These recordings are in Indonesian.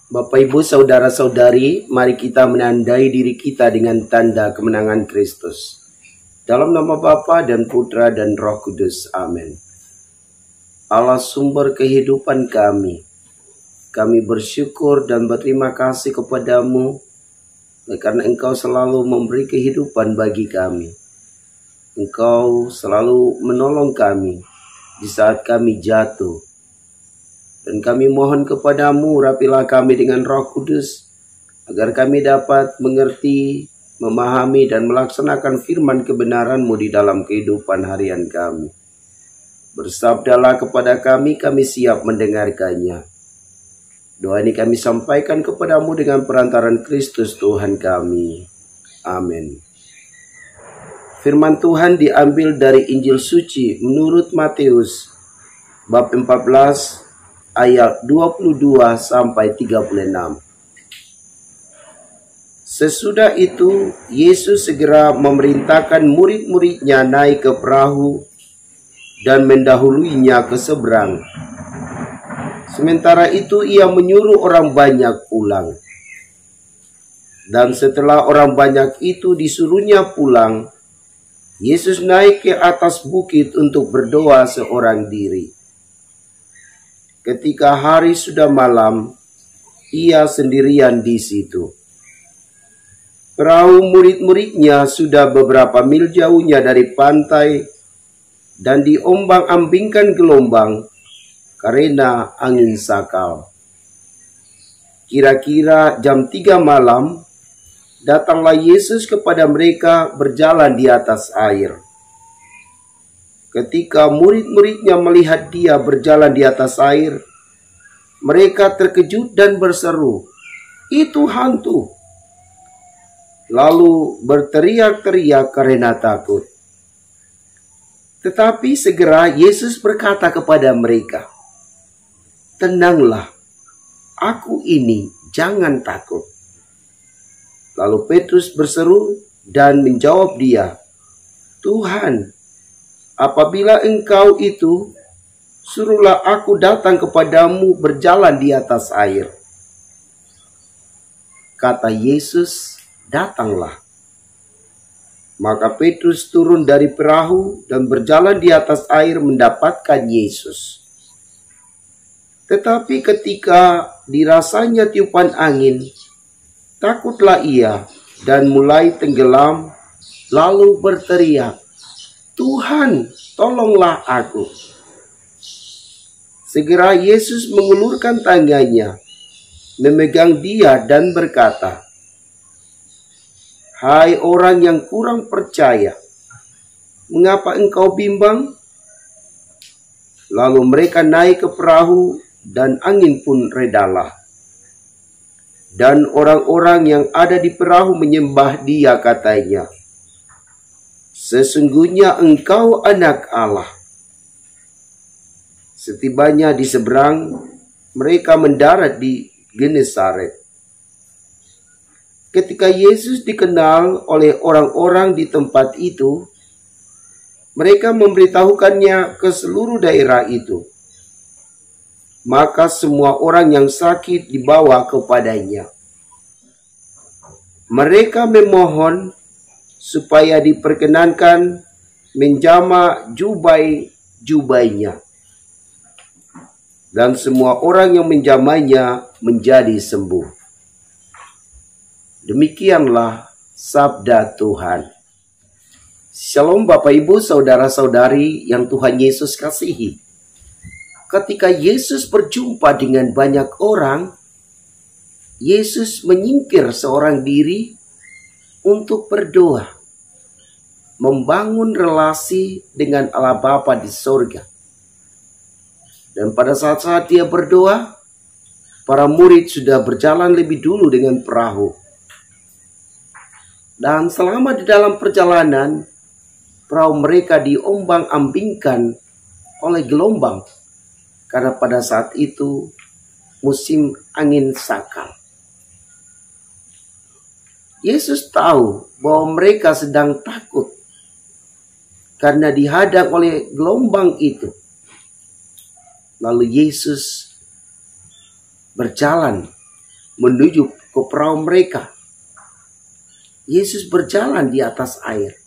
Bapak, Ibu, saudara-saudari, mari kita menandai diri kita dengan tanda kemenangan Kristus. Dalam nama Bapa dan Putra dan Roh Kudus. Amin. Allah sumber kehidupan kami bersyukur dan berterima kasih kepadamu karena Engkau selalu memberi kehidupan bagi kami. Engkau selalu menolong kami di saat kami jatuh. Dan kami mohon kepadamu, urapilah kami dengan Roh Kudus, agar kami dapat mengerti, memahami, dan melaksanakan firman kebenaran-Mu di dalam kehidupan harian kami. Bersabdalah kepada kami siap mendengarkannya. Doa ini kami sampaikan kepadamu dengan perantaran Kristus Tuhan kami. Amin. Firman Tuhan diambil dari Injil Suci menurut Matius, bab 14, ayat 22 sampai 36. Sesudah itu, Yesus segera memerintahkan murid-muridnya naik ke perahu dan mendahuluinya ke seberang. Sementara itu, ia menyuruh orang banyak pulang. Dan setelah orang banyak itu disuruhnya pulang, Yesus naik ke atas bukit untuk berdoa seorang diri. Ketika hari sudah malam, ia sendirian di situ. Perahu murid-muridnya sudah beberapa mil jauhnya dari pantai dan diombang-ambingkan gelombang karena angin sakal. Kira-kira jam 3 malam, datanglah Yesus kepada mereka berjalan di atas air. Ketika murid-muridnya melihat dia berjalan di atas air, mereka terkejut dan berseru, "Itu hantu!" Lalu berteriak-teriak karena takut. Tetapi segera Yesus berkata kepada mereka, "Tenanglah, aku ini, jangan takut." Lalu Petrus berseru dan menjawab dia, "Tuhan, apabila Engkau itu, suruhlah aku datang kepadamu berjalan di atas air." Kata Yesus, "Datanglah." Maka Petrus turun dari perahu dan berjalan di atas air mendapatkan Yesus. Tetapi ketika dirasanya tiupan angin, takutlah ia dan mulai tenggelam, lalu berteriak, "Tuhan, tolonglah aku." Segera Yesus mengulurkan tangannya, memegang dia dan berkata, "Hai orang yang kurang percaya, mengapa engkau bimbang?" Lalu mereka naik ke perahu dan angin pun redalah. Dan orang-orang yang ada di perahu menyembah dia, katanya, "Sesungguhnya engkau anak Allah." Setibanya di seberang, mereka mendarat di Genesaret. Ketika Yesus dikenal oleh orang-orang di tempat itu, mereka memberitahukannya ke seluruh daerah itu. Maka semua orang yang sakit dibawa kepadanya. Mereka memohon supaya diperkenankan menjama jubahnya. Dan semua orang yang menjamanya menjadi sembuh. Demikianlah sabda Tuhan. Shalom Bapak, Ibu, saudara-saudari yang Tuhan Yesus kasihi. Ketika Yesus berjumpa dengan banyak orang, Yesus menyingkir seorang diri untuk berdoa, membangun relasi dengan Allah Bapa di sorga. Dan pada saat-saat dia berdoa, para murid sudah berjalan lebih dulu dengan perahu. Dan selama di dalam perjalanan, perahu mereka diombang-ambingkan oleh gelombang. Karena pada saat itu musim angin sakal. Yesus tahu bahwa mereka sedang takut karena dihadang oleh gelombang itu. Lalu Yesus berjalan menuju ke perahu mereka. Yesus berjalan di atas air.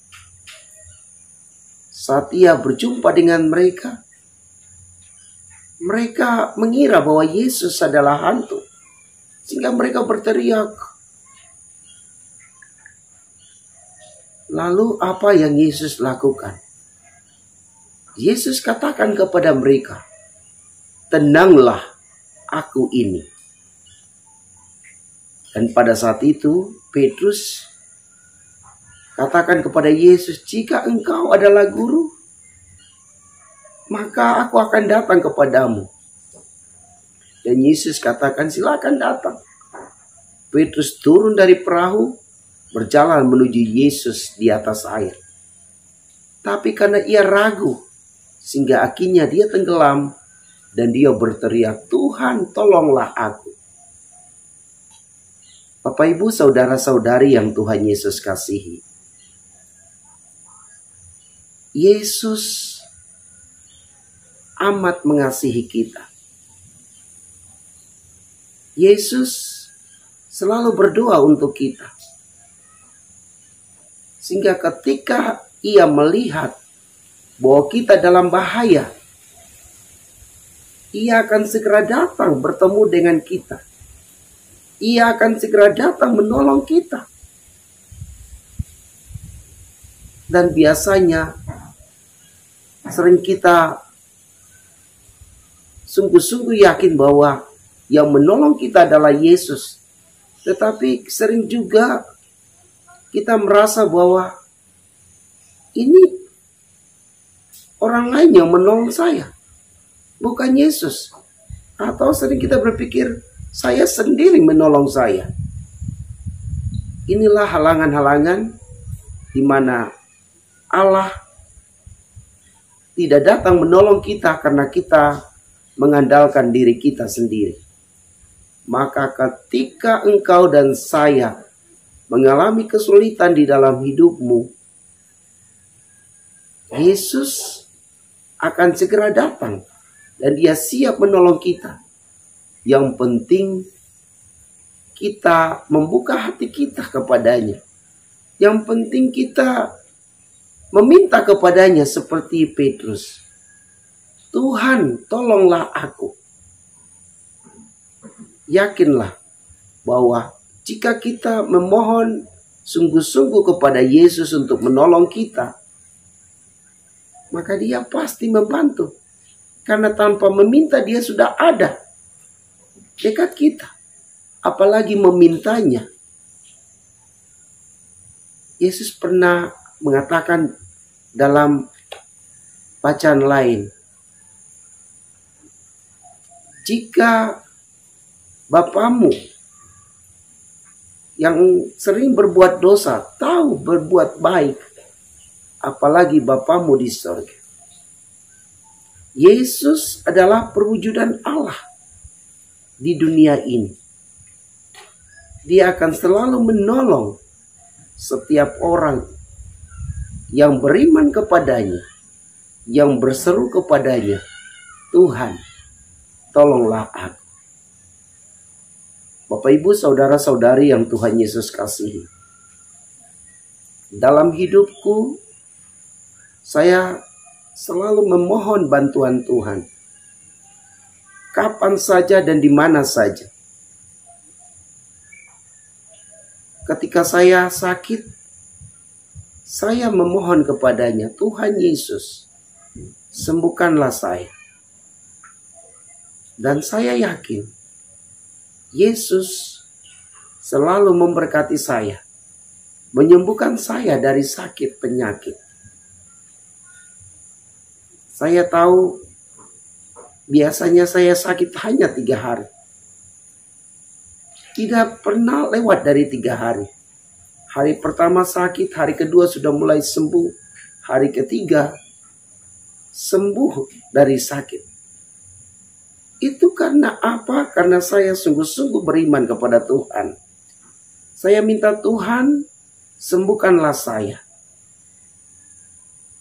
Saat ia berjumpa dengan mereka, mereka mengira bahwa Yesus adalah hantu, sehingga mereka berteriak. Lalu apa yang Yesus lakukan? Yesus katakan kepada mereka, "Tenanglah, aku ini." Dan pada saat itu Petrus katakan kepada Yesus, "Jika engkau adalah guru, maka aku akan datang kepadamu." Dan Yesus katakan, "Silakan datang." Petrus turun dari perahu, berjalan menuju Yesus di atas air. Tapi karena ia ragu, sehingga akhirnya dia tenggelam dan dia berteriak, "Tuhan, tolonglah aku." Bapak, Ibu, saudara-saudari yang Tuhan Yesus kasihi, Yesus amat mengasihi kita. Yesus selalu berdoa untuk kita. Sehingga ketika ia melihat bahwa kita dalam bahaya, ia akan segera datang bertemu dengan kita. Ia akan segera datang menolong kita. Dan biasanya sering kita sungguh-sungguh yakin bahwa yang menolong kita adalah Yesus. Tetapi sering juga kita merasa bahwa ini orang lain yang menolong saya, bukan Yesus. Atau sering kita berpikir, saya sendiri menolong saya. Inilah halangan-halangan di mana Allah tidak datang menolong kita karena kita mengandalkan diri kita sendiri. Maka ketika engkau dan saya mengalami kesulitan di dalam hidupmu, Yesus akan segera datang dan dia siap menolong kita. Yang penting kita membuka hati kita kepadanya. Yang penting kita meminta kepadanya seperti Petrus. "Tuhan, tolonglah aku." Yakinlah bahwa jika kita memohon sungguh-sungguh kepada Yesus untuk menolong kita, maka dia pasti membantu. Karena tanpa meminta dia sudah ada dekat kita. Apalagi memintanya. Yesus pernah mengatakan dalam bacaan lain, "Jika Bapamu yang sering berbuat dosa tahu berbuat baik, apalagi Bapamu di surga." Yesus adalah perwujudan Allah di dunia ini. Dia akan selalu menolong setiap orang yang beriman kepadanya, yang berseru kepadanya, "Tuhan, tolonglah aku." Bapak, Ibu, saudara-saudari yang Tuhan Yesus kasihi, dalam hidupku saya selalu memohon bantuan Tuhan. Kapan saja dan di mana saja. Ketika saya sakit, saya memohon kepadanya, "Tuhan Yesus, sembuhkanlah saya." Dan saya yakin Yesus selalu memberkati saya, menyembuhkan saya dari sakit penyakit. Saya tahu biasanya saya sakit hanya 3 hari. Tidak pernah lewat dari 3 hari. Hari pertama sakit, hari kedua sudah mulai sembuh. Hari ketiga sembuh dari sakit. Itu karena apa? Karena saya sungguh-sungguh beriman kepada Tuhan. Saya minta, "Tuhan, sembuhkanlah saya."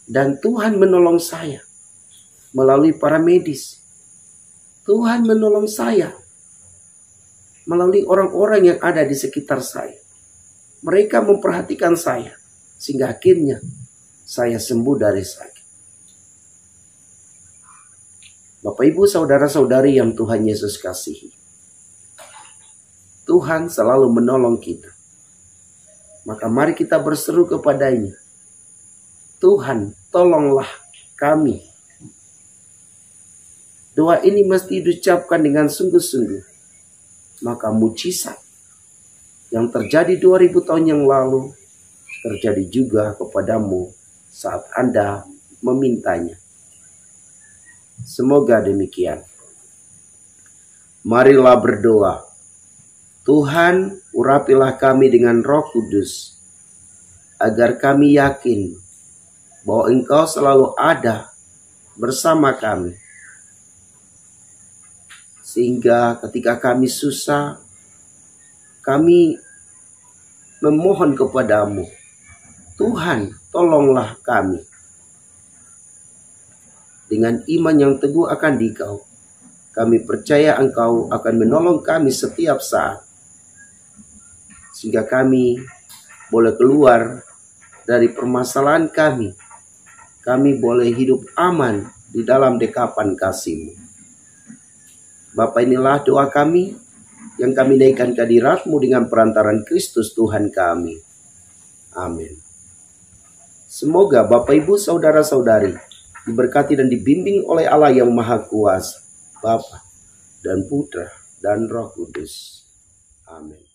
Dan Tuhan menolong saya melalui para medis. Tuhan menolong saya melalui orang-orang yang ada di sekitar saya. Mereka memperhatikan saya, sehingga akhirnya saya sembuh dari sakit. Bapak, Ibu, saudara-saudari yang Tuhan Yesus kasihi, Tuhan selalu menolong kita. Maka mari kita berseru kepadanya, Tuhan, tolonglah kami. Doa ini mesti diucapkan dengan sungguh-sungguh. Maka mujizat yang terjadi 2000 tahun yang lalu terjadi juga kepadamu saat Anda memintanya. Semoga demikian. Marilah berdoa. Tuhan, urapilah kami dengan Roh Kudus, agar kami yakin bahwa Engkau selalu ada bersama kami. Sehingga ketika kami susah, kami memohon kepadamu, Tuhan, tolonglah kami. Dengan iman yang teguh akan Dikau, kami percaya Engkau akan menolong kami setiap saat. Sehingga kami boleh keluar dari permasalahan kami. Kami boleh hidup aman di dalam dekapan kasih-Mu. Bapa, inilah doa kami yang kami naikkan ke hadirat-Mu dengan perantaran Kristus Tuhan kami. Amin. Semoga Bapak, Ibu, saudara-saudari diberkati dan dibimbing oleh Allah yang Maha Kuasa, Bapa dan Putra dan Roh Kudus. Amin.